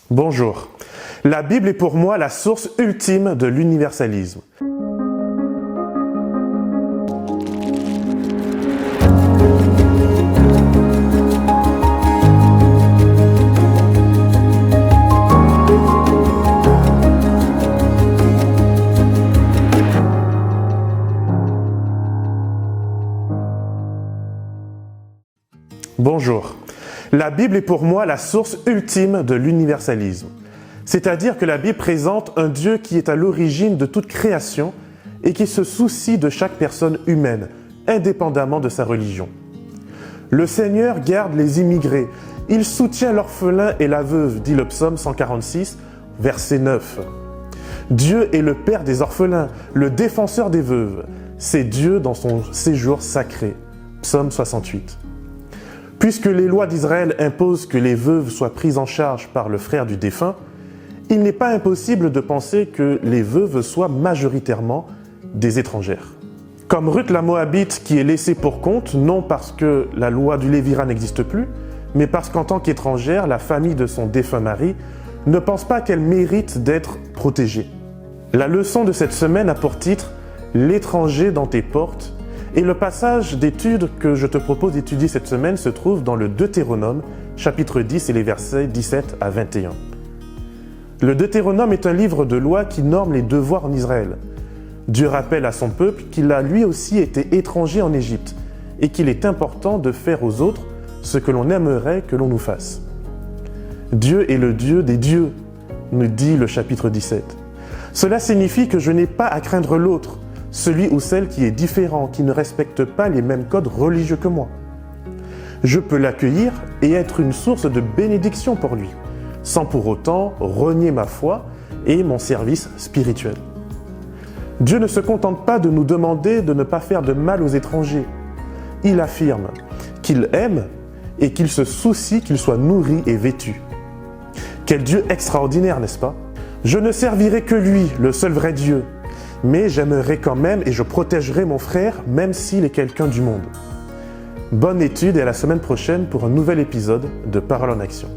Bonjour. La Bible est pour moi la source ultime de l'universalisme. Bonjour. La Bible est pour moi la source ultime de l'universalisme. C'est-à-dire que la Bible présente un Dieu qui est à l'origine de toute création et qui se soucie de chaque personne humaine, indépendamment de sa religion. Le Seigneur garde les immigrés, il soutient l'orphelin et la veuve, dit le psaume 146, verset 9. Dieu est le père des orphelins, le défenseur des veuves. C'est Dieu dans son séjour sacré, psaume 68. Puisque les lois d'Israël imposent que les veuves soient prises en charge par le frère du défunt, il n'est pas impossible de penser que les veuves soient majoritairement des étrangères. Comme Ruth la Moabite qui est laissée pour compte, non parce que la loi du Lévirat n'existe plus, mais parce qu'en tant qu'étrangère, la famille de son défunt mari ne pense pas qu'elle mérite d'être protégée. La leçon de cette semaine a pour titre « L'étranger dans tes portes » et le passage d'étude que je te propose d'étudier cette semaine se trouve dans le Deutéronome, chapitre 10 et les versets 17 à 21. Le Deutéronome est un livre de loi qui norme les devoirs en Israël. Dieu rappelle à son peuple qu'il a lui aussi été étranger en Égypte et qu'il est important de faire aux autres ce que l'on aimerait que l'on nous fasse. Dieu est le Dieu des dieux, nous dit le chapitre 17. Cela signifie que je n'ai pas à craindre l'autre, celui ou celle qui est différent, qui ne respecte pas les mêmes codes religieux que moi. Je peux l'accueillir et être une source de bénédiction pour lui, sans pour autant renier ma foi et mon service spirituel. Dieu ne se contente pas de nous demander de ne pas faire de mal aux étrangers. Il affirme qu'il aime et qu'il se soucie qu'ils soient nourris et vêtus. Quel Dieu extraordinaire, n'est-ce pas? Je ne servirai que lui, le seul vrai Dieu, mais j'aimerai quand même et je protégerai mon frère, même s'il est quelqu'un du monde. Bonne étude et à la semaine prochaine pour un nouvel épisode de Parole en Action.